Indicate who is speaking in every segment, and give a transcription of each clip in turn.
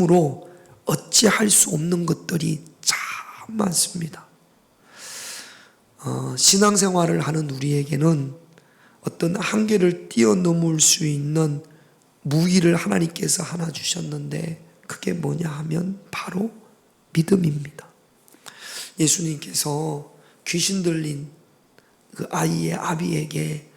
Speaker 1: 참으로 어찌할 수 없는 것들이 참 많습니다. 신앙생활을 하는 우리에게는 어떤 한계를 뛰어넘을 수 있는 무기를 하나님께서 하나 주셨는데 그게 뭐냐 하면 바로 믿음입니다. 예수님께서 귀신 들린 그 아이의 아비에게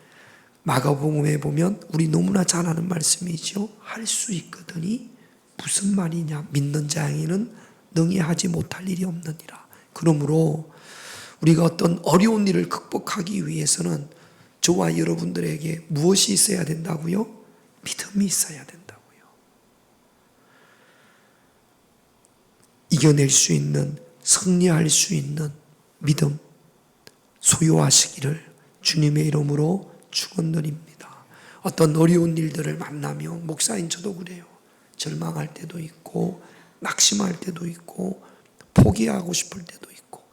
Speaker 1: 마가복음에 보면 우리 너무나 잘 아는 말씀이죠. 할 수 있거든이 무슨 말이냐, 믿는 자에게는 능히 하지 못할 일이 없느니라. 그러므로 우리가 어떤 어려운 일을 극복하기 위해서는 저와 여러분들에게 무엇이 있어야 된다고요? 믿음이 있어야 된다고요. 이겨낼 수 있는, 승리할 수 있는 믿음 소유하시기를 주님의 이름으로 축원드립니다. 어떤 어려운 일들을 만나며 목사인 저도 그래요. 절망할 때도 있고 낙심할 때도 있고 포기하고 싶을 때도 있고,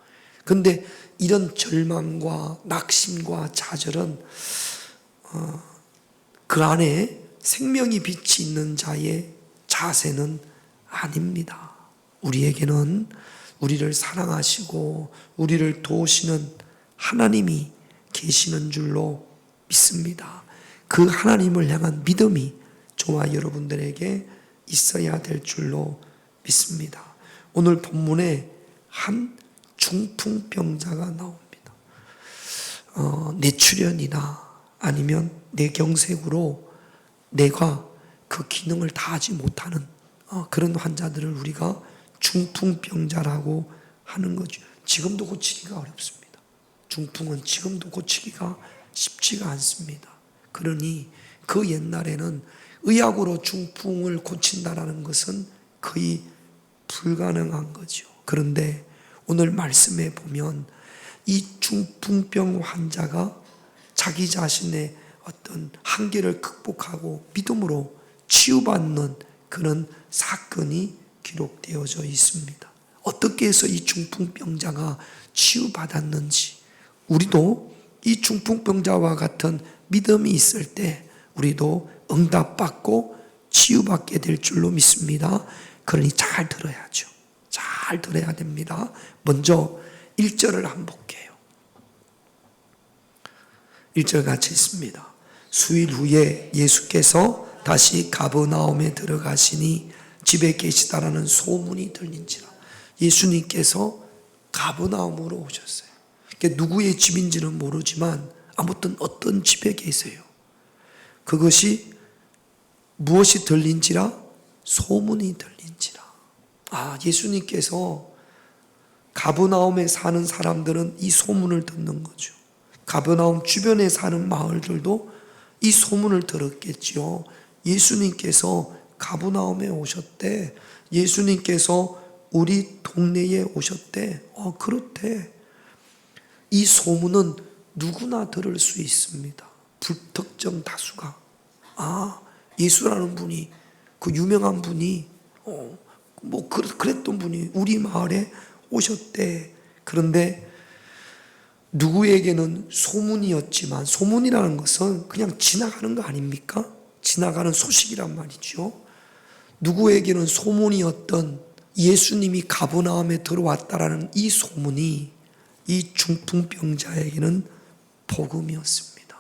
Speaker 1: 근데 이런 절망과 낙심과 좌절은 그 안에 생명이 빛이 있는 자의 자세는 아닙니다. 우리에게는 우리를 사랑하시고 우리를 도우시는 하나님이 계시는 줄로 믿습니다. 그 하나님을 향한 믿음이 저와 여러분들에게 있어야 될 줄로 믿습니다. 오늘 본문에 한 중풍병자가 나옵니다. 뇌출혈이나 아니면 뇌경색으로 뇌가 그 기능을 다하지 못하는 그런 환자들을 우리가 중풍병자라고 하는 거죠. 지금도 고치기가 어렵습니다. 중풍은 지금도 고치기가 쉽지가 않습니다. 그러니 그 옛날에는 의학으로 중풍을 고친다라는 것은 거의 불가능한 거죠. 그런데 오늘 말씀에 보면 이 중풍병 환자가 자기 자신의 어떤 한계를 극복하고 믿음으로 치유받는 그런 사건이 기록되어져 있습니다. 어떻게 해서 이 중풍병자가 치유받았는지, 우리도 이 중풍병자와 같은 믿음이 있을 때 우리도 응답받고 치유받게 될 줄로 믿습니다. 그러니 잘 들어야죠. 잘 들어야 됩니다. 먼저 1절을 한번 볼게요. 1절 같이 있습니다. 수일 후에 예수께서 다시 가버나움에 들어가시니 집에 계시다라는 소문이 들린지라. 예수님께서 가버나움으로 오셨어요. 누구의 집인지는 모르지만 아무튼 어떤 집에 계세요. 그것이 무엇이 들린지라? 소문이 들린지라. 예수님께서 가버나움에 사는 사람들은 이 소문을 듣는 거죠. 가버나움 주변에 사는 마을들도 이 소문을 들었겠지요. 예수님께서 가버나움에 오셨대. 예수님께서 우리 동네에 오셨대. 그렇대. 이 소문은 누구나 들을 수 있습니다. 불특정 다수가. 예수라는 분이, 그 유명한 분이, 그랬던 분이 우리 마을에 오셨대. 그런데 누구에게는 소문이었지만, 소문이라는 것은 그냥 지나가는 거 아닙니까? 지나가는 소식이란 말이죠. 누구에게는 소문이었던 예수님이 가버나움에 들어왔다라는 이 소문이 이 중풍병자에게는 복음이었습니다.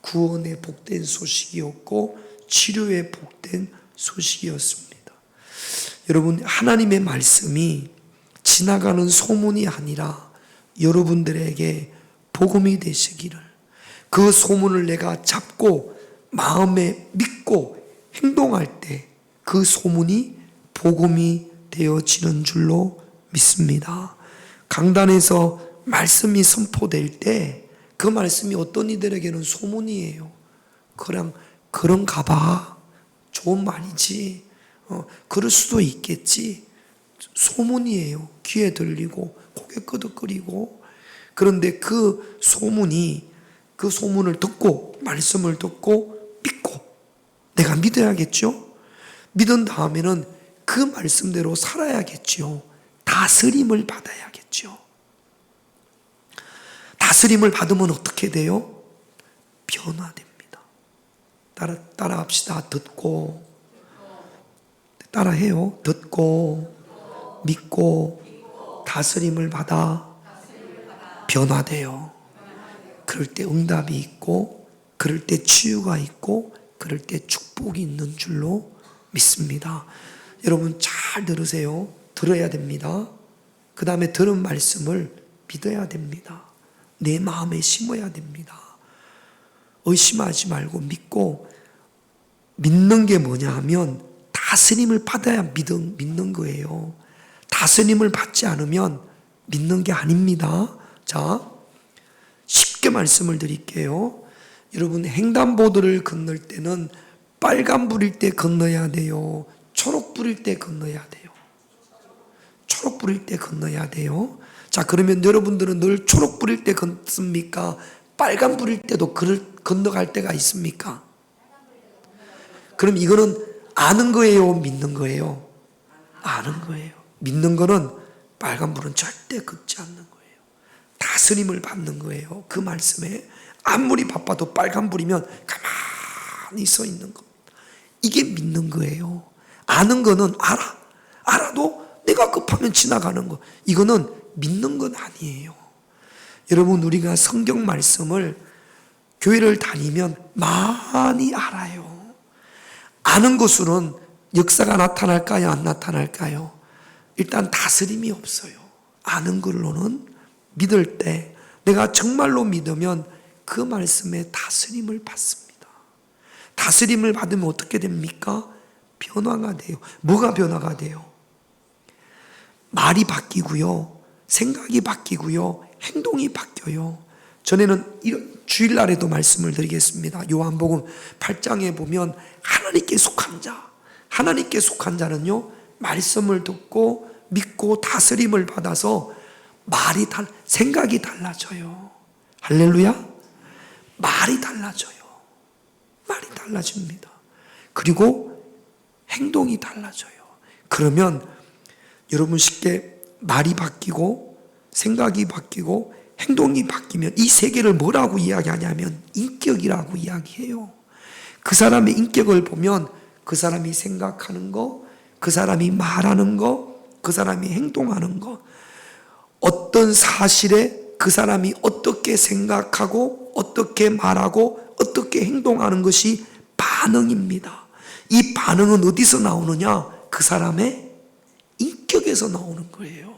Speaker 1: 구원의 복된 소식이었고 치료의 복된 소식이었습니다. 여러분, 하나님의 말씀이 지나가는 소문이 아니라 여러분들에게 복음이 되시기를, 그 소문을 내가 잡고 마음에 믿고 행동할 때 그 소문이 복음이 되어지는 줄로 믿습니다. 강단에서 말씀이 선포될 때 그 말씀이 어떤 이들에게는 소문이에요. 그냥 그런가 봐, 좋은 말이지, 그럴 수도 있겠지, 소문이에요. 귀에 들리고 고개 끄덕거리고. 그런데 그 소문을 듣고 말씀을 듣고 믿고 내가 믿어야겠죠. 믿은 다음에는 그 말씀대로 살아야겠죠. 다스림을 받아야겠죠. 다스림을 받으면 어떻게 돼요? 변화됩니다. 따라 합시다. 듣고 따라해요. 듣고 믿고 다스림을 받아 변화돼요. 그럴 때 응답이 있고, 그럴 때 치유가 있고, 그럴 때 축복이 있는 줄로 믿습니다. 여러분 잘 들으세요. 들어야 됩니다. 그 다음에 들은 말씀을 믿어야 됩니다. 내 마음에 심어야 됩니다. 의심하지 말고 믿고, 믿는 게 뭐냐 하면 다스림을 받아야 믿는 거예요. 다스림을 받지 않으면 믿는 게 아닙니다. 자, 쉽게 말씀을 드릴게요. 여러분 횡단보도를 건널 때는 빨간불일 때 건너야 돼요? 초록불일 때 건너야 돼요? 초록불일 때 건너야 돼요. 자, 그러면 여러분들은 늘 초록불일 때 건습니까? 빨간불일 때도 건너갈 때가 있습니까? 그럼 이거는 아는 거예요? 믿는 거예요? 아는 거예요. 믿는 거는 빨간불은 절대 걷지 않는 거예요. 다스림을 받는 거예요. 그 말씀에 아무리 바빠도 빨간불이면 가만히 서 있는 겁니다. 이게 믿는 거예요. 아는 거는 알아도 내가 급하면 지나가는 거. 이거는 믿는 건 아니에요. 여러분 우리가 성경 말씀을 교회를 다니면 많이 알아요. 아는 것으로는 역사가 나타날까요? 안 나타날까요? 일단 다스림이 없어요. 아는 걸로는 믿을 때 내가 정말로 믿으면 그 말씀에 다스림을 받습니다. 다스림을 받으면 어떻게 됩니까? 변화가 돼요. 뭐가 변화가 돼요? 말이 바뀌고요. 생각이 바뀌고요. 행동이 바뀌어요. 전에는 주일날에도 말씀을 드리겠습니다. 요한복음 8장에 보면 하나님께 속한 자는요 말씀을 듣고 믿고 다스림을 받아서 생각이 달라져요. 할렐루야. 말이 달라집니다. 그리고 행동이 달라져요. 그러면 여러분 쉽게 말이 바뀌고 생각이 바뀌고 행동이 바뀌면 이 세계를 뭐라고 이야기하냐면 인격이라고 이야기해요. 그 사람의 인격을 보면 그 사람이 생각하는 거, 그 사람이 말하는 거, 그 사람이 행동하는 거, 어떤 사실에 그 사람이 어떻게 생각하고 어떻게 말하고 어떻게 행동하는 것이 반응입니다. 이 반응은 어디서 나오느냐? 그 사람의 인격에서 나오는 거예요.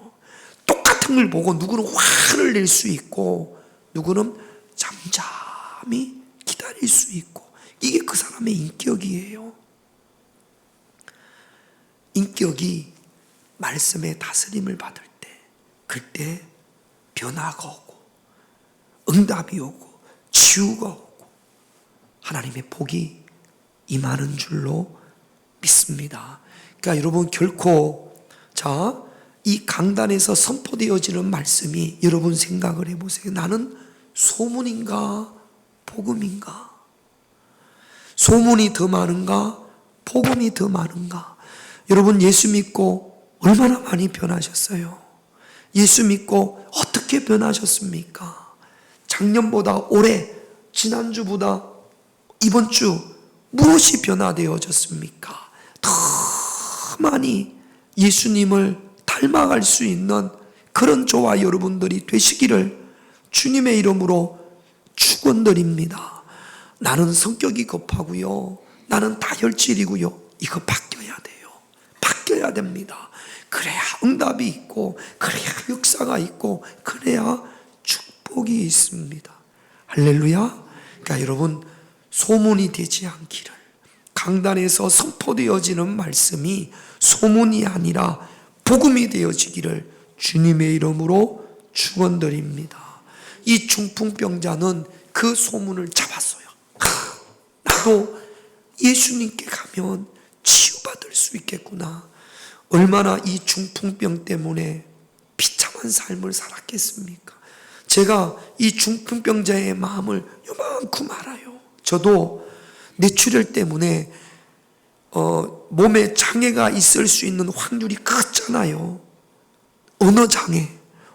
Speaker 1: 똑같은 걸 보고 누구는 화를 낼 수 있고 누구는 잠잠히 기다릴 수 있고, 이게 그 사람의 인격이에요. 인격이 말씀의 다스림을 받을 때, 그때 변화가 오고 응답이 오고 치유가 오고 하나님의 복이 임하는 줄로 믿습니다. 그러니까 여러분 결코 이 강단에서 선포되어지는 말씀이 여러분 생각을 해보세요. 나는 소문인가 복음인가? 소문이 더 많은가 복음이 더 많은가? 여러분 예수 믿고 얼마나 많이 변하셨어요? 예수 믿고 어떻게 변하셨습니까? 작년보다 올해, 지난주보다 이번 주 무엇이 변화되어졌습니까? 더 많이 예수님을 닮아갈 수 있는 그런 저와 여러분들이 되시기를 주님의 이름으로 축원드립니다. 나는 성격이 급하고요. 나는 다혈질이고요. 이거 바뀌어야 돼요. 바뀌어야 됩니다. 그래야 응답이 있고, 그래야 역사가 있고, 그래야 축복이 있습니다. 할렐루야. 그러니까 여러분 소문이 되지 않기를, 강단에서 선포되어지는 말씀이 소문이 아니라 복음이 되어지기를 주님의 이름으로 축원드립니다. 이 중풍병자는 그 소문을 잡았어요. 나도 예수님께 가면 치유받을 수 있겠구나. 얼마나 이 중풍병 때문에 비참한 삶을 살았겠습니까? 제가 이 중풍병자의 마음을 요만큼 알아요. 저도 뇌출혈 때문에 몸에 장애가 있을 수 있는 확률이 크잖아요. 언어 장애.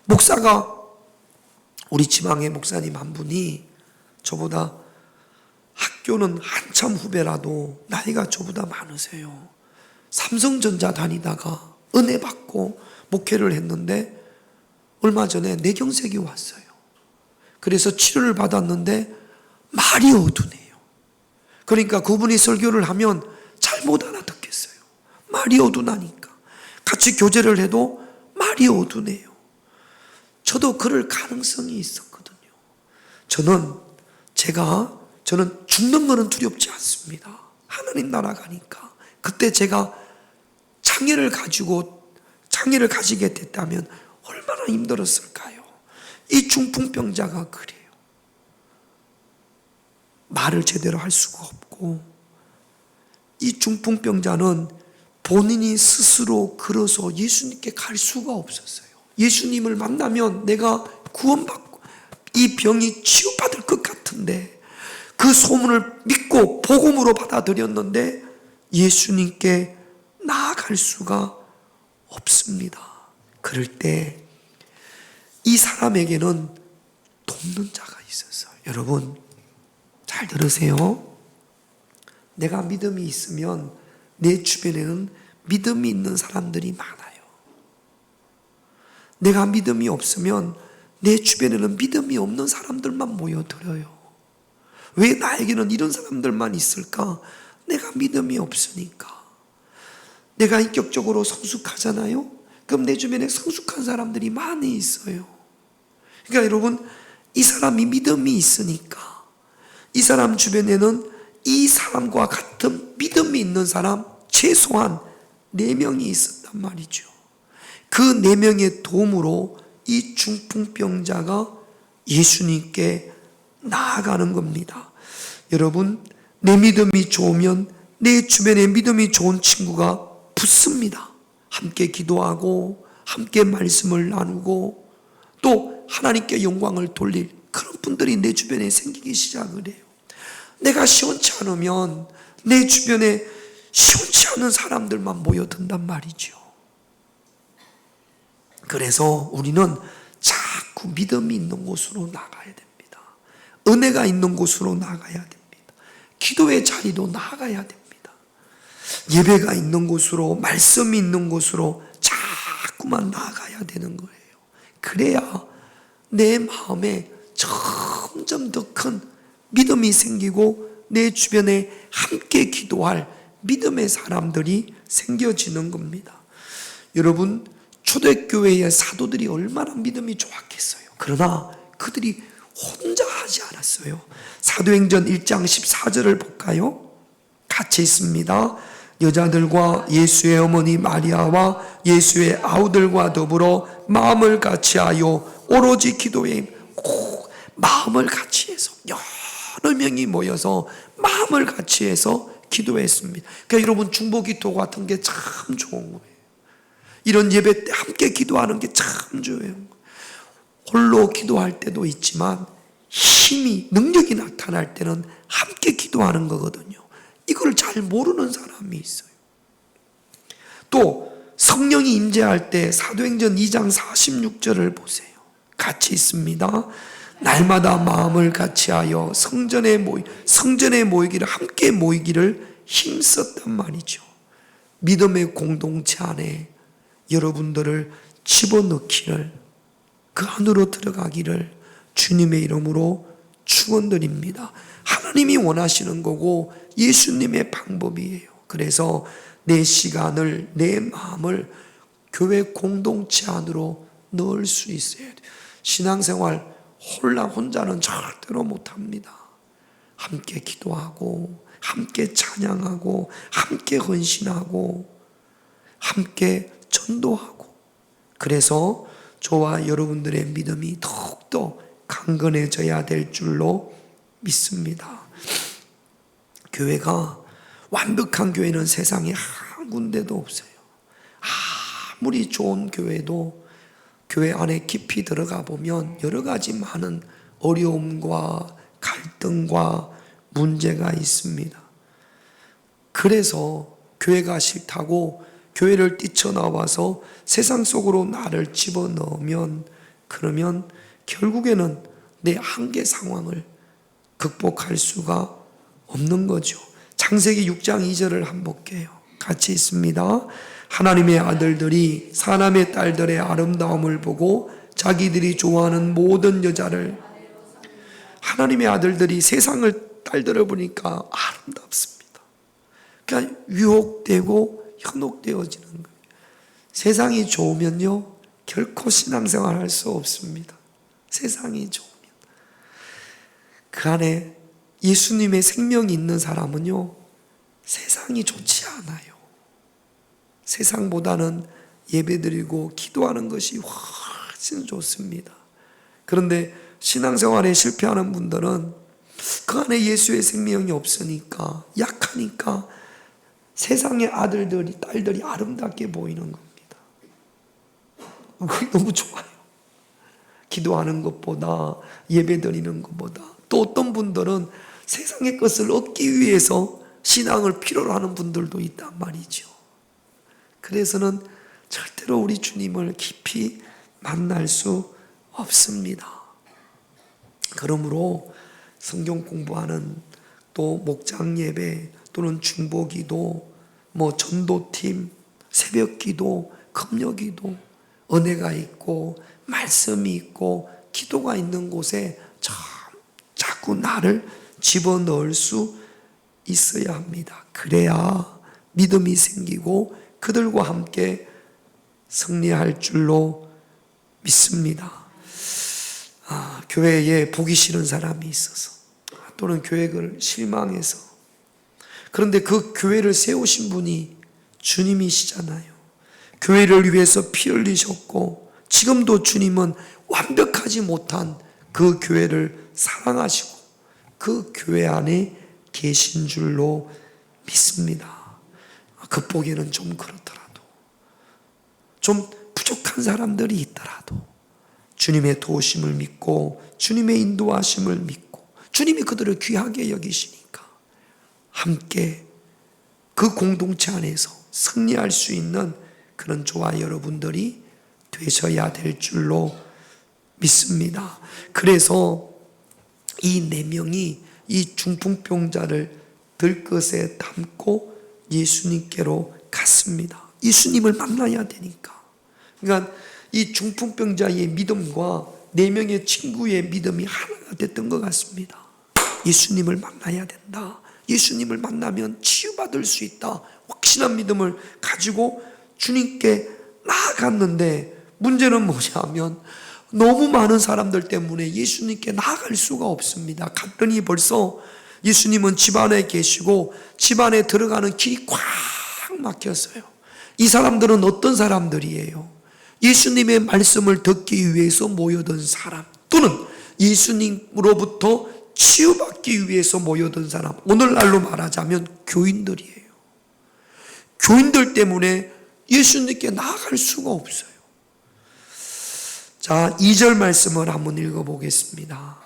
Speaker 1: 목사가, 우리 지방의 목사님 한 분이 저보다 학교는 한참 후배라도 나이가 저보다 많으세요. 삼성전자 다니다가 은혜 받고 목회를 했는데 얼마 전에 뇌경색이 왔어요. 그래서 치료를 받았는데 말이 어두네요. 그러니까 그분이 설교를 하면 잘 못 알아듣겠어요. 말이 어두나니까. 같이 교제를 해도 말이 어두네요. 저도 그럴 가능성이 있었거든요. 저는 죽는 거는 두렵지 않습니다. 하나님 나라 가니까. 그때 제가 장애를 가지게 됐다면 얼마나 힘들었을까요? 이 중풍병자가 그래요. 말을 제대로 할 수가 없고, 이 중풍병자는 본인이 스스로 걸어서 예수님께 갈 수가 없었어요. 예수님을 만나면 내가 구원받고 이 병이 치유받을 것 같은데, 그 소문을 믿고 복음으로 받아들였는데 예수님께 나아갈 수가 없습니다. 그럴 때 이 사람에게는 돕는 자가 있었어요. 여러분 잘 들으세요. 내가 믿음이 있으면 내 주변에는 믿음이 있는 사람들이 많아요. 내가 믿음이 없으면 내 주변에는 믿음이 없는 사람들만 모여들어요. 왜 나에게는 이런 사람들만 있을까? 내가 믿음이 없으니까. 내가 인격적으로 성숙하잖아요? 그럼 내 주변에 성숙한 사람들이 많이 있어요. 그러니까 여러분, 이 사람이 믿음이 있으니까 이 사람 주변에는 이 사람과 같은 믿음이 있는 사람 최소한 4명이 있었단 말이죠. 그 4명의 도움으로 이 중풍병자가 예수님께 나아가는 겁니다. 여러분, 내 믿음이 좋으면 내 주변에 믿음이 좋은 친구가 붙습니다. 함께 기도하고 함께 말씀을 나누고 또 하나님께 영광을 돌릴 그런 분들이 내 주변에 생기기 시작을 해요. 내가 시원치 않으면 내 주변에 시원치 않은 사람들만 모여든단 말이죠. 그래서 우리는 자꾸 믿음이 있는 곳으로 나가야 됩니다. 은혜가 있는 곳으로 나가야 됩니다. 기도의 자리도 나가야 됩니다. 예배가 있는 곳으로, 말씀이 있는 곳으로 자꾸만 나가야 되는 거예요. 그래야 내 마음에 점점 더 큰 믿음이 생기고 내 주변에 함께 기도할 믿음의 사람들이 생겨지는 겁니다. 여러분, 초대교회의 사도들이 얼마나 믿음이 좋았겠어요. 그러나 그들이 혼자 하지 않았어요. 사도행전 1장 14절을 볼까요? 같이 있습니다. 여자들과 예수의 어머니 마리아와 예수의 아우들과 더불어 마음을 같이하여 오로지 기도에 마음을 같이해서 여러 명이 모여서 마음을 같이해서 기도했습니다. 그러니까 여러분, 중보기도 같은 게 참 좋은 거예요. 이런 예배 때 함께 기도하는 게 참 좋아요. 홀로 기도할 때도 있지만 힘이, 능력이 나타날 때는 함께 기도하는 거거든요. 이걸 잘 모르는 사람이 있어요. 또 성령이 임재할 때 사도행전 2장 46절을 보세요. 같이 있습니다. 날마다 마음을 같이하여 성전에 모이기를, 함께 모이기를 힘썼단 말이죠. 믿음의 공동체 안에 여러분들을 집어넣기를, 그 안으로 들어가기를 주님의 이름으로 축원드립니다. 하나님이 원하시는 거고 예수님의 방법이에요. 그래서 내 시간을, 내 마음을 교회 공동체 안으로 넣을 수 있어야 돼요. 신앙생활 혼자는 절대로 못합니다. 함께 기도하고 함께 찬양하고 함께 헌신하고 함께 전도하고, 그래서 저와 여러분들의 믿음이 더욱더 강건해져야 될 줄로 믿습니다. 교회가, 완벽한 교회는 세상에 한 군데도 없어요. 아무리 좋은 교회도 교회 안에 깊이 들어가 보면 여러 가지 많은 어려움과 갈등과 문제가 있습니다. 그래서 교회가 싫다고 교회를 뛰쳐나와서 세상 속으로 나를 집어넣으면, 그러면 결국에는 내 한계 상황을 극복할 수가 없는 거죠. 창세기 6장 2절을 한번 볼게요. 같이 있습니다. 하나님의 아들들이 사람의 딸들의 아름다움을 보고 자기들이 좋아하는 모든 여자를, 하나님의 아들들이 세상을 딸들을 보니까 아름답습니다. 그러니까 유혹되고 현혹되어지는 거예요. 세상이 좋으면요 결코 신앙생활 할 수 없습니다. 세상이 좋으면. 그 안에 예수님의 생명이 있는 사람은요 세상이 좋지 않아요. 세상보다는 예배드리고 기도하는 것이 훨씬 좋습니다. 그런데 신앙생활에 실패하는 분들은 그 안에 예수의 생명이 없으니까, 약하니까 세상의 아들들이, 딸들이 아름답게 보이는 겁니다. 그게 너무 좋아요. 기도하는 것보다, 예배드리는 것보다. 또 어떤 분들은 세상의 것을 얻기 위해서 신앙을 필요로 하는 분들도 있단 말이죠. 그래서는 절대로 우리 주님을 깊이 만날 수 없습니다. 그러므로 성경 공부하는, 또 목장 예배 또는 중보기도, 전도팀, 새벽기도, 금요기도, 은혜가 있고 말씀이 있고 기도가 있는 곳에 자꾸 나를 집어넣을 수 있어야 합니다. 그래야 믿음이 생기고 그들과 함께 승리할 줄로 믿습니다. 교회에 보기 싫은 사람이 있어서, 또는 교회를 실망해서, 그런데 그 교회를 세우신 분이 주님이시잖아요. 교회를 위해서 피 흘리셨고 지금도 주님은 완벽하지 못한 그 교회를 사랑하시고 그 교회 안에 계신 줄로 믿습니다. 겉보기에는 좀 그렇더라도, 좀 부족한 사람들이 있더라도 주님의 도우심을 믿고 주님의 인도하심을 믿고 주님이 그들을 귀하게 여기시니까 함께 그 공동체 안에서 승리할 수 있는 그런 저와 여러분들이 되셔야 될 줄로 믿습니다. 그래서 이 4명이 이 중풍병자를 들것에 담고 예수님께로 갔습니다. 예수님을 만나야 되니까. 그러니까 이 중풍병자의 믿음과 4명의 친구의 믿음이 하나가 됐던 것 같습니다. 예수님을 만나야 된다. 예수님을 만나면 치유받을 수 있다. 확신한 믿음을 가지고 주님께 나아갔는데, 문제는 뭐냐면 너무 많은 사람들 때문에 예수님께 나아갈 수가 없습니다. 갔더니 벌써 예수님은 집안에 계시고 집안에 들어가는 길이 꽉 막혔어요. 이 사람들은 어떤 사람들이에요? 예수님의 말씀을 듣기 위해서 모여든 사람, 또는 예수님으로부터 치유받기 위해서 모여든 사람, 오늘날로 말하자면 교인들이에요. 교인들 때문에 예수님께 나아갈 수가 없어요. 자, 2절 말씀을 한번 읽어보겠습니다.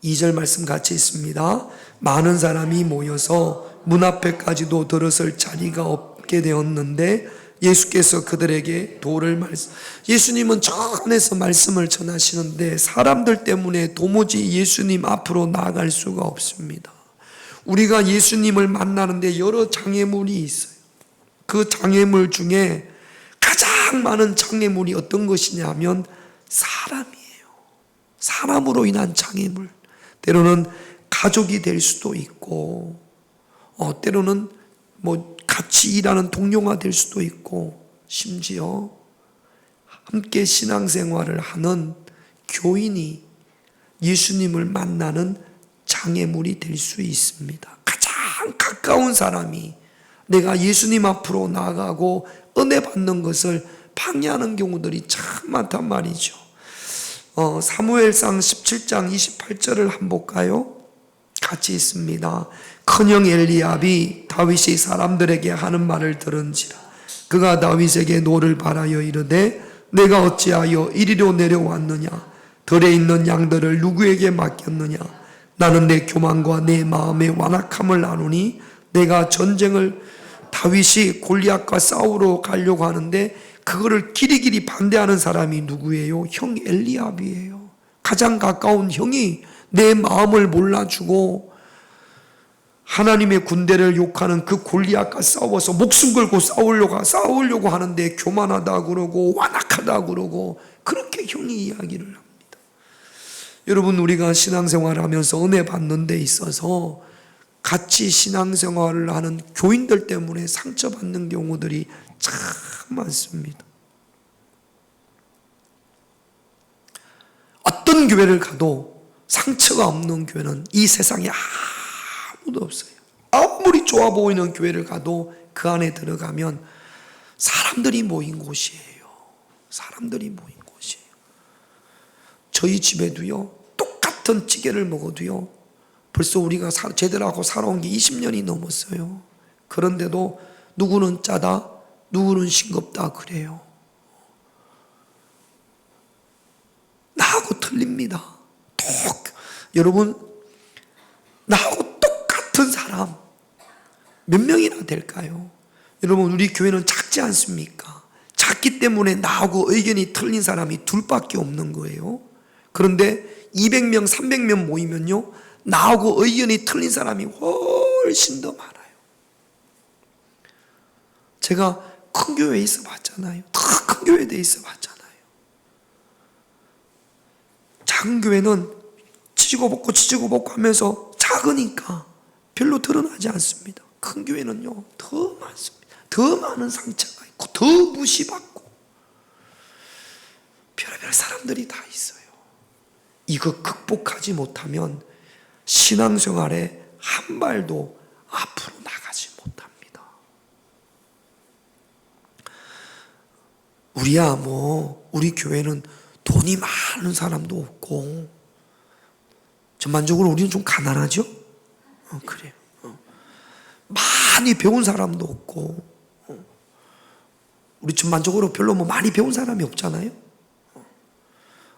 Speaker 1: 2절 말씀 같이 있습니다. 많은 사람이 모여서 문 앞에까지도 들어설 자리가 없게 되었는데 예수께서 그들에게 예수님은 저 안에서 말씀을 전하시는데 사람들 때문에 도무지 예수님 앞으로 나아갈 수가 없습니다. 우리가 예수님을 만나는데 여러 장애물이 있어요. 그 장애물 중에 가장 많은 장애물이 어떤 것이냐면 사람이에요. 사람으로 인한 장애물. 때로는 가족이 될 수도 있고, 때로는 같이 일하는 동료가 될 수도 있고, 심지어 함께 신앙생활을 하는 교인이 예수님을 만나는 장애물이 될 수 있습니다. 가장 가까운 사람이 내가 예수님 앞으로 나아가고 은혜 받는 것을 방해하는 경우들이 참 많단 말이죠. 사무엘상 17장 28절을 한번 볼까요? 같이 있습니다. 큰형 엘리압이 다윗이 사람들에게 하는 말을 들은지라 그가 다윗에게 노를 바라여 이르되 내가 어찌하여 이리로 내려왔느냐? 들에 있는 양들을 누구에게 맡겼느냐? 나는 내 교만과 내 마음의 완악함을 아노니 내가 다윗이 골리앗과 싸우러 가려고 하는데 그거를 길이길이 반대하는 사람이 누구예요? 형 엘리압이에요. 가장 가까운 형이 내 마음을 몰라주고 하나님의 군대를 욕하는 그 골리앗과 싸워서 목숨 걸고 싸우려고 하는데 교만하다 그러고 완악하다 그러고 그렇게 형이 이야기를 합니다. 여러분, 우리가 신앙생활을 하면서 은혜 받는 데 있어서 같이 신앙생활을 하는 교인들 때문에 상처받는 경우들이 참 많습니다. 어떤 교회를 가도 상처가 없는 교회는 이 세상에 아무도 없어요. 아무리 좋아 보이는 교회를 가도 그 안에 들어가면 사람들이 모인 곳이에요. 사람들이 모인 곳이에요. 저희 집에도요, 똑같은 찌개를 먹어도요, 벌써 우리가 제대로 하고 살아온 게 20년이 넘었어요. 그런데도 누구는 짜다, 누구는 싱겁다 그래요. 나하고 틀립니다. 여러분, 나하고 똑같은 사람 몇 명이나 될까요? 여러분, 우리 교회는 작지 않습니까? 작기 때문에 나하고 의견이 틀린 사람이 둘밖에 없는 거예요. 그런데 200명, 300명 모이면요, 나하고 의견이 틀린 사람이 훨씬 더 많아요. 제가 큰 교회에 있어 봤잖아요. 다 큰 교회에 있어 봤잖아요. 작은 교회는 치지고 벗고 하면서 작으니까 별로 드러나지 않습니다. 큰 교회는요, 더 많습니다. 더 많은 상처가 있고 더 무시받고 별의별 사람들이 다 있어요. 이거 극복하지 못하면 신앙생활에 한 발도 앞으로 나가지 못합니다. 우리 교회는 돈이 많은 사람도 없고 전반적으로 우리는 좀 가난하죠? 그래요. 많이 배운 사람도 없고 우리 전반적으로 별로 많이 배운 사람이 없잖아요.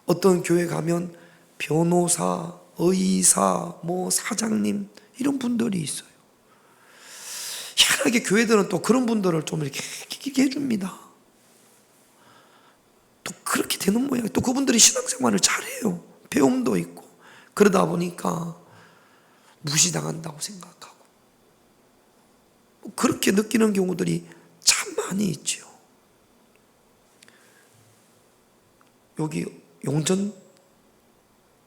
Speaker 1: 어떤 교회 가면 변호사, 의사, 사장님 이런 분들이 있어요. 희한하게 교회들은 또 그런 분들을 좀 이렇게 해줍니다. 또 그렇게 되는 모양이에요. 또 그분들이 신앙생활을 잘해요. 배움도 있고. 그러다 보니까 무시당한다고 생각하고 그렇게 느끼는 경우들이 참 많이 있죠. 여기 용전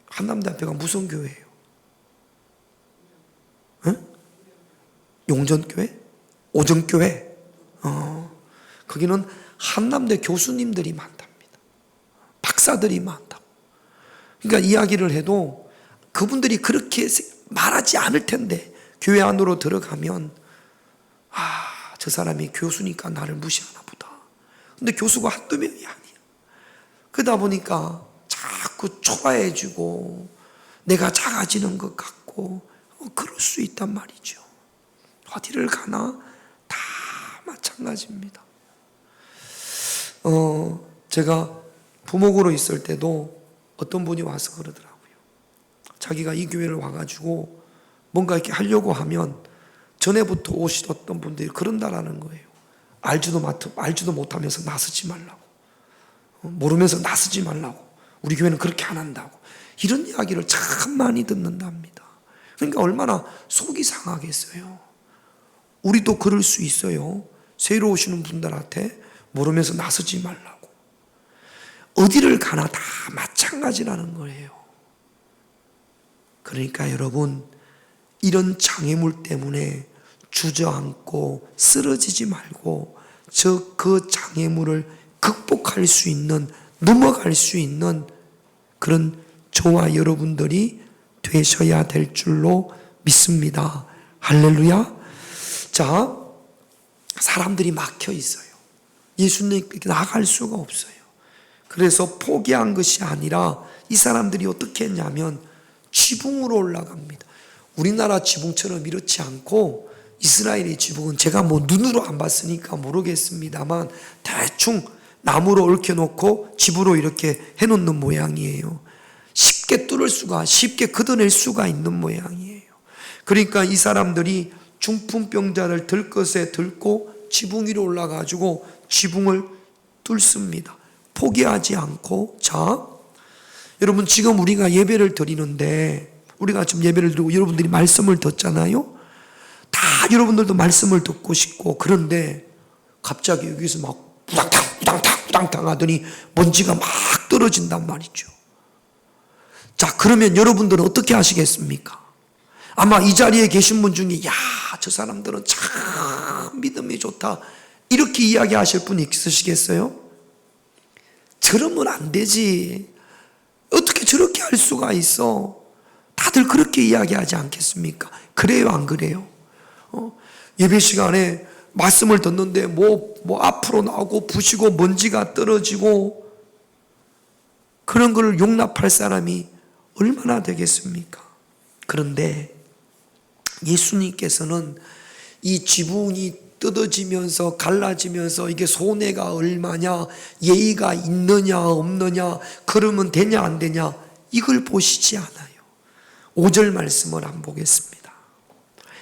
Speaker 1: 한남대학교가 무슨 교회예요? 응? 용전교회? 오정교회? 거기는 한남대 교수님들이 많답니다. 박사들이 많다고. 그러니까 이야기를 해도 그분들이 그렇게 말하지 않을 텐데 교회 안으로 들어가면 저 사람이 교수니까 나를 무시하나 보다. 근데 교수가 한두 명이 아니야. 그러다 보니까 자꾸 초라해지고 내가 작아지는 것 같고 그럴 수 있단 말이죠. 어디를 가나 다 마찬가지입니다. 제가 부목으로 있을 때도 어떤 분이 와서 그러더라고요. 자기가 이 교회를 와가지고 뭔가 이렇게 하려고 하면 전에부터 오시던 분들이 그런다라는 거예요. 알지도 못하면서 나서지 말라고. 모르면서 나서지 말라고. 우리 교회는 그렇게 안 한다고. 이런 이야기를 참 많이 듣는답니다. 그러니까 얼마나 속이 상하겠어요. 우리도 그럴 수 있어요. 새로 오시는 분들한테 모르면서 나서지 말라고. 어디를 가나 다 마찬가지라는 거예요. 그러니까 여러분, 이런 장애물 때문에 주저앉고 쓰러지지 말고 그 장애물을 극복할 수 있는, 넘어갈 수 있는 그런 저와 여러분들이 되셔야 될 줄로 믿습니다. 할렐루야. 자, 사람들이 막혀 있어요. 예수님께 나갈 수가 없어요. 그래서 포기한 것이 아니라 이 사람들이 어떻게 했냐면 지붕으로 올라갑니다. 우리나라 지붕처럼 이렇지 않고 이스라엘의 지붕은 제가 눈으로 안 봤으니까 모르겠습니다만 대충 나무로 얽혀놓고 집으로 이렇게 해놓는 모양이에요. 쉽게 걷어낼 수가 있는 모양이에요. 그러니까 이 사람들이 중풍병자를 들 것에 들고 지붕 위로 올라가지고 지붕을 뚫습니다. 포기하지 않고. 자, 여러분, 지금 우리가 예배를 드리는데 우리가 지금 예배를 드리고 여러분들이 말씀을 듣잖아요. 여러분들도 말씀을 듣고 싶고, 그런데 갑자기 여기서 막 우당탕 하더니 먼지가 막 떨어진단 말이죠. 자, 그러면 여러분들은 어떻게 하시겠습니까? 아마 이 자리에 계신 분 중에 야, 저 사람들은 참 믿음이 좋다, 이렇게 이야기하실 분이 있으시겠어요? 저러면 안 되지, 어떻게 저렇게 할 수가 있어, 다들 그렇게 이야기하지 않겠습니까? 그래요, 안 그래요? 예배 시간에 말씀을 듣는데 뭐 앞으로 나오고 부시고 먼지가 떨어지고, 그런 걸 용납할 사람이 얼마나 되겠습니까? 그런데 예수님께서는 이 지붕이 뜯어지면서 갈라지면서 이게 손해가 얼마냐, 예의가 있느냐 없느냐, 그러면 되냐 안 되냐, 이걸 보시지 않아요. 5절 말씀을 한번 보겠습니다.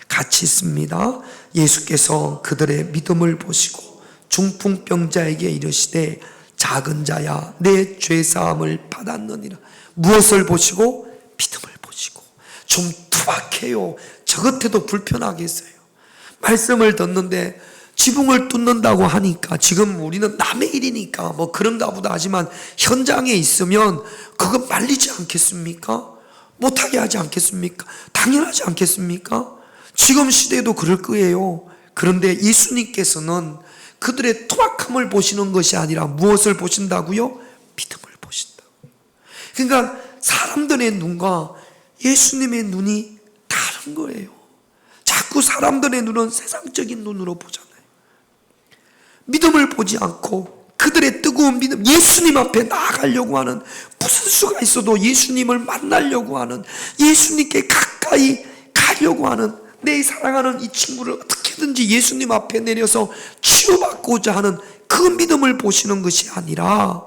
Speaker 1: 같이 있습니다. 예수께서 그들의 믿음을 보시고 중풍병자에게 이르시되 작은 자야, 내 죄사함을 받았느니라. 무엇을 보시고? 믿음을 보시고. 좀 투박해요. 저 같아도 불편하겠어요. 말씀을 듣는데 지붕을 뚫는다고 하니까, 지금 우리는 남의 일이니까 뭐 그런가 보다 하지만, 현장에 있으면 그거 말리지 않겠습니까? 못하게 하지 않겠습니까? 당연하지 않겠습니까? 지금 시대도 그럴 거예요. 그런데 예수님께서는 그들의 투박함을 보시는 것이 아니라 무엇을 보신다고요? 믿음을 보신다고. 그러니까 사람들의 눈과 예수님의 눈이 다른 거예요. 자꾸 사람들의 눈은 세상적인 눈으로 보잖아요. 믿음을 보지 않고 그들의 뜨거운 믿음, 예수님 앞에 나아가려고 하는, 무슨 수가 있어도 예수님을 만나려고 하는, 예수님께 가까이 가려고 하는, 내 사랑하는 이 친구를 어떻게든지 예수님 앞에 내려서 치유받고자 하는 그 믿음을 보시는 것이 아니라,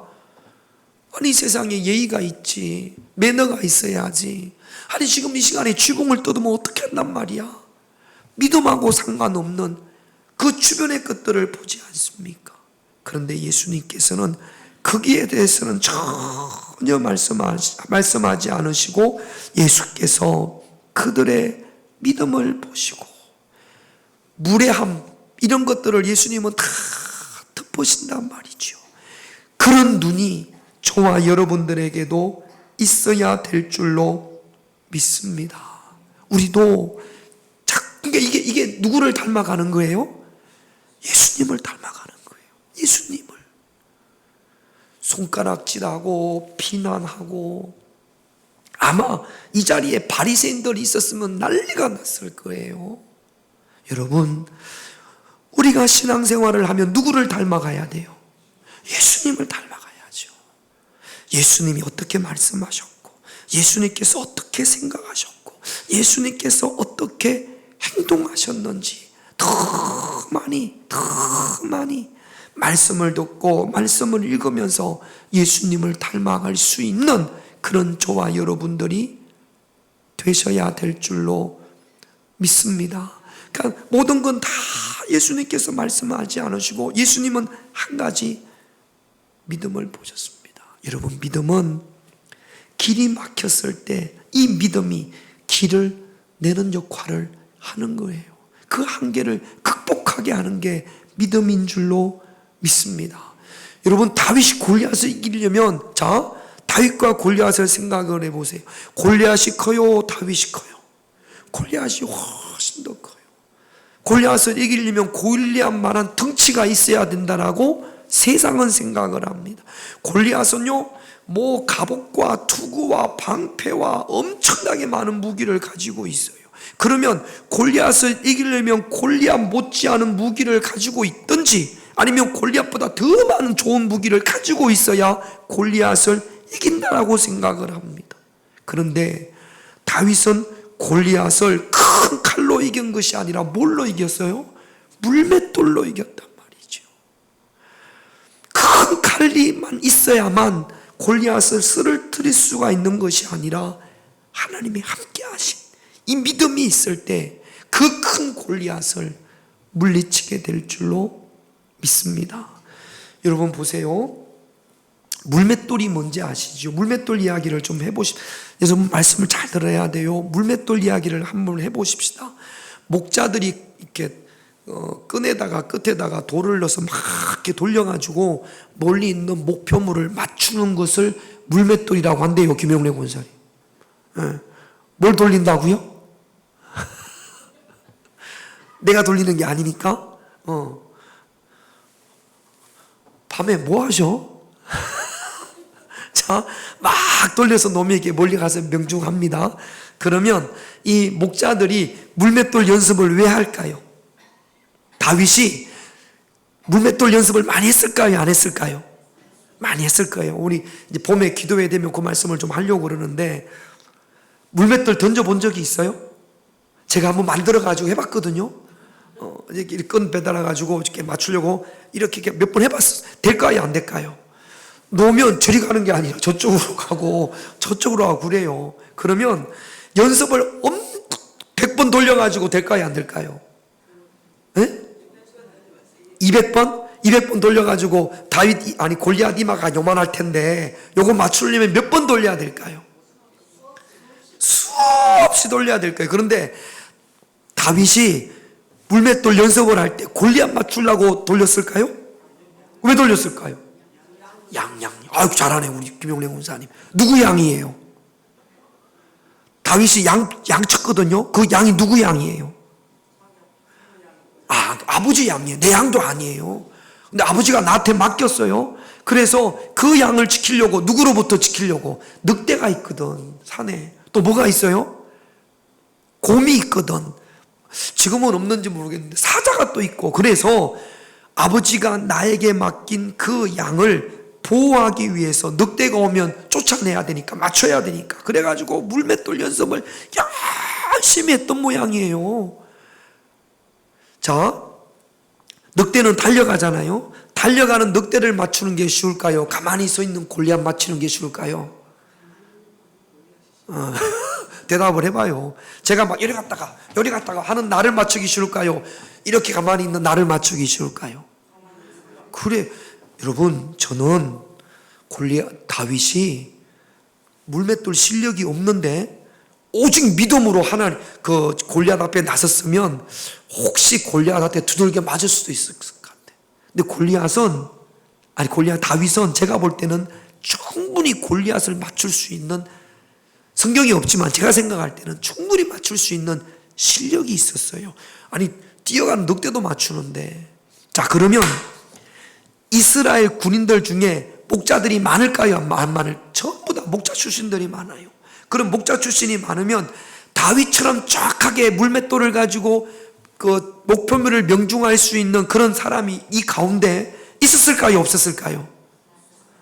Speaker 1: 아니 세상에 예의가 있지, 매너가 있어야지, 아니 지금 이 시간에 지붕을 뜯으면 어떻게 한단 말이야, 믿음하고 상관없는 그 주변의 것들을 보지 않습니까? 그런데 예수님께서는 거기에 대해서는 전혀 말씀하지 않으시고, 예수께서 그들의 믿음을 보시고 무례함, 이런 것들을 예수님은 다 덮으신단 말이죠. 그런 눈이 저와 여러분들에게도 있어야 될 줄로 믿습니다. 우리도 그러니까 이게 누구를 닮아가는 거예요? 예수님을 닮아가는 거예요. 예수님을. 손가락질하고 비난하고, 아마 이 자리에 바리새인들이 있었으면 난리가 났을 거예요. 여러분, 우리가 신앙생활을 하면 누구를 닮아가야 돼요? 예수님을 닮아가야죠. 예수님이 어떻게 말씀하셨고, 예수님께서 어떻게 생각하셨고, 예수님께서 어떻게 행동하셨는지 더 많이 말씀을 듣고 말씀을 읽으면서 예수님을 닮아갈 수 있는 그런 저와 여러분들이 되셔야 될 줄로 믿습니다. 그러니까 모든 건 다 예수님께서 말씀하지 않으시고, 예수님은 한 가지 믿음을 보셨습니다. 여러분, 믿음은 길이 막혔을 때 이 믿음이 길을 내는 역할을 하는 거예요. 그 한계를 극복하게 하는 게 믿음인 줄로 믿습니다. 여러분, 다윗이 골리앗을 이기려면, 자, 다윗과 골리앗을 생각을 해보세요. 골리앗이 커요, 다윗이 커요? 골리앗이 훨씬 더 커요. 골리앗을 이기려면 골리앗만한 덩치가 있어야 된다라고 세상은 생각을 합니다. 골리앗은요, 뭐 갑옷과 투구와 방패와 엄청나게 많은 무기를 가지고 있어요. 그러면 골리앗을 이기려면 골리앗 못지않은 무기를 가지고 있든지, 아니면 골리앗보다 더 많은 좋은 무기를 가지고 있어야 골리앗을 이긴다라고 생각을 합니다. 그런데 다윗은 골리앗을 큰 칼로 이긴 것이 아니라 뭘로 이겼어요? 물맷돌로 이겼단 말이죠. 큰 칼이만 있어야만 골리앗을 쓰러뜨릴 수가 있는 것이 아니라, 하나님이 함께 하신 이 믿음이 있을 때 그 큰 골리앗을 물리치게 될 줄로 믿습니다. 여러분 보세요. 물맷돌이 뭔지 아시죠? 물맷돌 이야기를 좀 해보십시오. 그래서 말씀을 잘 들어야 돼요. 물맷돌 이야기를 한번 해보십시다. 목자들이 이렇게 끈에다가 끝에다가 돌을 넣어서 막 이렇게 돌려가지고 멀리 있는 목표물을 맞추는 것을 물맷돌이라고 한대요, 김영래 권사님. 예. 뭘 돌린다고요? 내가 돌리는 게 아니니까. 밤에 뭐 하셔? 자, 막 돌려서 놈에게 멀리 가서 명중합니다. 그러면 이 목자들이 물맷돌 연습을 왜 할까요? 다윗이 물맷돌 연습을 많이 했을까요? 안 했을까요? 많이 했을 거예요. 우리 이제 봄에 기도회 되면 그 말씀을 좀 하려고 그러는데, 물맷돌 던져본 적이 있어요? 제가 한번 만들어가지고 해봤거든요. 이렇게 끈 배달아가지고 이렇게 맞추려고 이렇게 몇 번 해봤어요. 될까요? 안 될까요? 놓으면 저리 가는 게 아니라 저쪽으로 가고 저쪽으로 가고 그래요. 그러면 연습을 100번 돌려가지고 될까요? 안 될까요? 네? 200번? 200번 돌려가지고 골리앗 이마가 요만할 텐데 요거 맞추려면 몇 번 돌려야 될까요? 수없이 돌려야 될 거예요. 그런데 다윗이 물맷돌 연습을 할 때 골리앗 맞추려고 돌렸을까요? 왜 돌렸을까요? 양. 아유, 잘하네, 우리 김용래 군사님. 누구 양이에요? 다윗이 양 쳤거든요. 그 양이 누구 양이에요? 아버지 양이에요. 내 양도 아니에요. 근데 아버지가 나한테 맡겼어요. 그래서 그 양을 지키려고, 누구로부터 지키려고? 늑대가 있거든, 산에. 또 뭐가 있어요? 곰이 있거든. 지금은 없는지 모르겠는데 사자가 또 있고. 그래서 아버지가 나에게 맡긴 그 양을 보호하기 위해서 늑대가 오면 쫓아내야 되니까, 맞춰야 되니까, 그래가지고 물맷돌 연습을 열심히 했던 모양이에요. 자, 늑대는 달려가잖아요. 달려가는 늑대를 맞추는 게 쉬울까요? 가만히 서 있는 골리앗 맞추는 게 쉬울까요? 대답을 해봐요. 제가 막 이리 갔다가 하는 나를 맞추기 쉬울까요? 이렇게 가만히 있는 나를 맞추기 쉬울까요? 그래, 여러분, 저는 다윗이 물맷돌 실력이 없는데 오직 믿음으로 하나님 그 골리앗 앞에 나섰으면 혹시 골리앗한테 두들겨 맞을 수도 있을 것 같아. 근데 다윗은 제가 볼 때는 충분히 골리앗을 맞출 수 있는, 성경이 없지만 제가 생각할 때는 충분히 맞출 수 있는 실력이 있었어요. 아니, 뛰어가는 늑대도 맞추는데. 자, 그러면 이스라엘 군인들 중에 목자들이 많을까요? 안 많을? 전부 다 목자 출신들이 많아요. 그럼 목자 출신이 많으면 다윗처럼 정확하게 물맷돌을 가지고 그 목표물을 명중할 수 있는 그런 사람이 이 가운데 있었을까요? 없었을까요?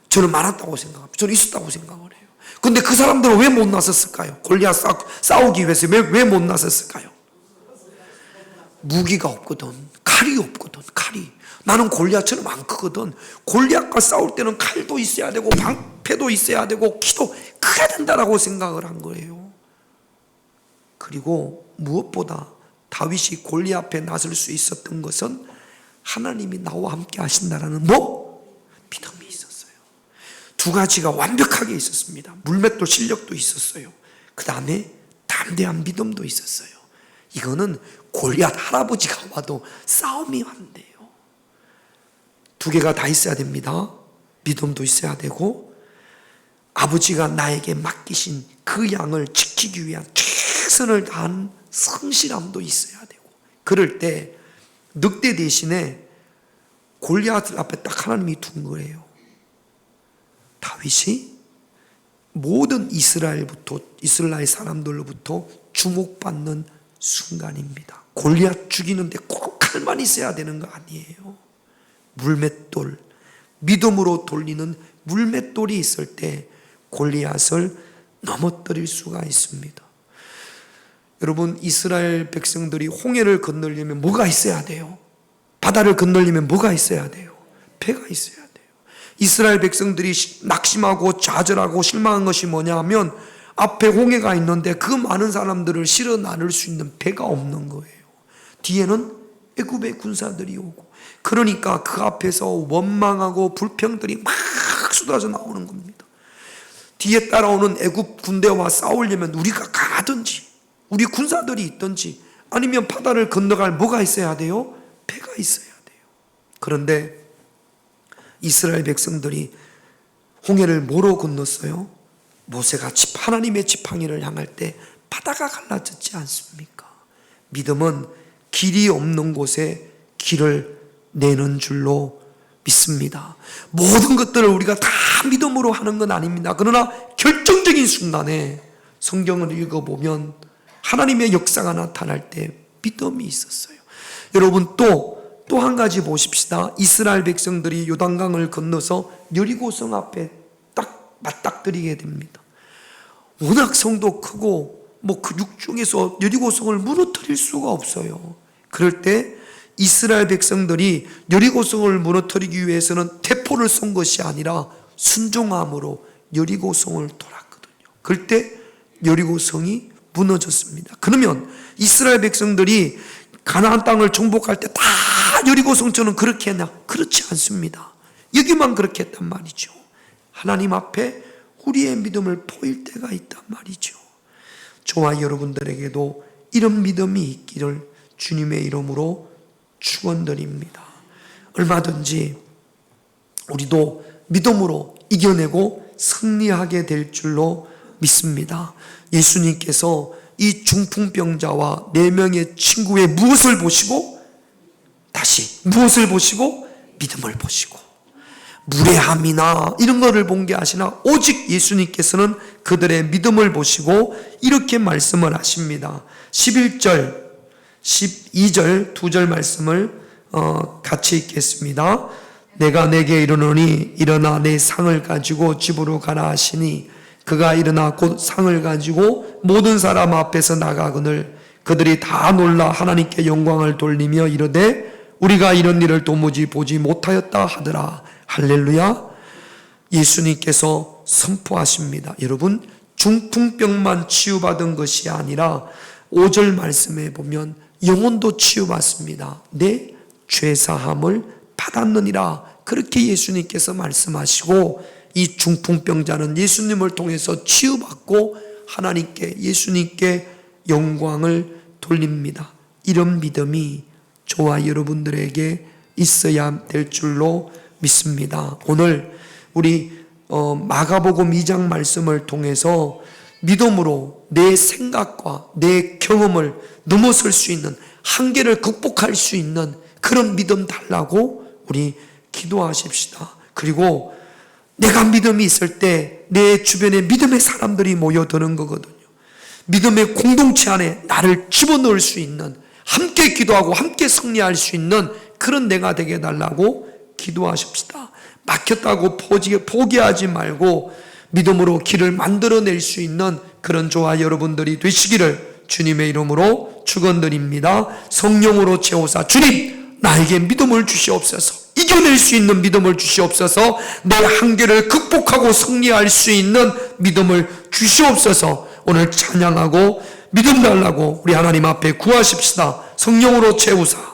Speaker 1: 저는 많았다고 생각합니다. 저는 있었다고 생각을 해요. 근데 그 사람들은 왜 못 나섰을까요? 골리앗 싸우기 위해서 왜 못 나섰을까요? 무기가 없거든. 칼이 없거든. 칼이. 나는 골리앗처럼 안 크거든. 골리앗과 싸울 때는 칼도 있어야 되고 방패도 있어야 되고 키도 크게 된다라고 생각을 한 거예요. 그리고 무엇보다 다윗이 골리앗 앞에 나설 수 있었던 것은 하나님이 나와 함께 하신다라는 믿음이 있었어요. 두 가지가 완벽하게 있었습니다. 물맷돌 실력도 있었어요. 그 다음에 담대한 믿음도 있었어요. 이거는 골리앗 할아버지가 와도 싸움이 안 돼요. 두 개가 다 있어야 됩니다. 믿음도 있어야 되고, 아버지가 나에게 맡기신 그 양을 지키기 위한 최선을 다한 성실함도 있어야 되고, 그럴 때 늑대 대신에 골리앗 앞에 딱 하나님이 둔 거예요. 다윗이 모든 이스라엘 사람들로부터 주목받는 순간입니다. 골리앗 죽이는데 꼭 칼만 있어야 되는 거 아니에요. 물맷돌, 믿음으로 돌리는 물맷돌이 있을 때 골리앗을 넘어뜨릴 수가 있습니다. 여러분, 이스라엘 백성들이 홍해를 건너려면 뭐가 있어야 돼요? 바다를 건너려면 뭐가 있어야 돼요? 배가 있어야 돼요. 이스라엘 백성들이 낙심하고 좌절하고 실망한 것이 뭐냐 하면 앞에 홍해가 있는데 그 많은 사람들을 실어 나눌 수 있는 배가 없는 거예요. 뒤에는 애굽의 군사들이 오고, 그러니까 그 앞에서 원망하고 불평들이 막 쏟아져 나오는 겁니다. 뒤에 따라오는 애굽 군대와 싸우려면 우리가 가든지 우리 군사들이 있든지 아니면 바다를 건너갈 뭐가 있어야 돼요? 배가 있어야 돼요. 그런데 이스라엘 백성들이 홍해를 뭐로 건넜어요? 모세가 하나님의 지팡이를 향할 때 바다가 갈라졌지 않습니까? 믿음은 길이 없는 곳에 길을 내는 줄로 믿습니다. 모든 것들을 우리가 다 믿음으로 하는 건 아닙니다. 그러나 결정적인 순간에 성경을 읽어보면 하나님의 역사가 나타날 때 믿음이 있었어요. 여러분 또 한 가지 보십시다. 이스라엘 백성들이 요단강을 건너서 여리고성 앞에 딱 맞닥뜨리게 됩니다. 워낙 성도 크고 그 육중에서 여리고성을 무너뜨릴 수가 없어요. 그럴 때 이스라엘 백성들이 여리고성을 무너뜨리기 위해서는 대포를 쏜 것이 아니라 순종함으로 여리고성을 돌았거든요. 그럴 때 여리고성이 무너졌습니다. 그러면 이스라엘 백성들이 가나안 땅을 정복할 때 다 여리고성처럼 그렇게 했냐? 그렇지 않습니다. 여기만 그렇게 했단 말이죠. 하나님 앞에 우리의 믿음을 보일 때가 있단 말이죠. 저와 여러분들에게도 이런 믿음이 있기를 주님의 이름으로 축원드립니다. 얼마든지 우리도 믿음으로 이겨내고 승리하게 될 줄로 믿습니다. 예수님께서 이 중풍병자와 4명의 친구의 무엇을 보시고 무엇을 보시고 믿음을 보시고 무례함이나 이런 거를 본 게 아시나 오직 예수님께서는 그들의 믿음을 보시고 이렇게 말씀을 하십니다. 11절 12절 2절 말씀을 같이 읽겠습니다. 내가 내게 이르노니 일어나 내 상을 가지고 집으로 가라 하시니 그가 일어나 곧 상을 가지고 모든 사람 앞에서 나가거늘 그들이 다 놀라 하나님께 영광을 돌리며 이르되 우리가 이런 일을 도무지 보지 못하였다 하더라. 할렐루야. 예수님께서 선포하십니다. 여러분 중풍병만 치유받은 것이 아니라 5절 말씀에 보면 영혼도 치유받습니다. 내 죄사함을 받았느니라. 그렇게 예수님께서 말씀하시고 이 중풍병자는 예수님을 통해서 치유받고 하나님께 예수님께 영광을 돌립니다. 이런 믿음이 저와 여러분들에게 있어야 될 줄로 믿습니다. 오늘 우리 마가복음 2장 말씀을 통해서 믿음으로 내 생각과 내 경험을 넘어설 수 있는 한계를 극복할 수 있는 그런 믿음 달라고 우리 기도하십시다. 그리고 내가 믿음이 있을 때 내 주변에 믿음의 사람들이 모여드는 거거든요. 믿음의 공동체 안에 나를 집어넣을 수 있는 함께 기도하고 함께 승리할 수 있는 그런 내가 되게 해달라고 기도하십시다. 막혔다고 포기하지 말고 믿음으로 길을 만들어낼 수 있는 그런 저와 여러분들이 되시기를 주님의 이름으로 축원드립니다. 성령으로 채우사 주님 나에게 믿음을 주시옵소서. 이겨낼 수 있는 믿음을 주시옵소서. 내 한계를 극복하고 승리할 수 있는 믿음을 주시옵소서. 오늘 찬양하고 믿음 달라고 우리 하나님 앞에 구하십시다. 성령으로 채우사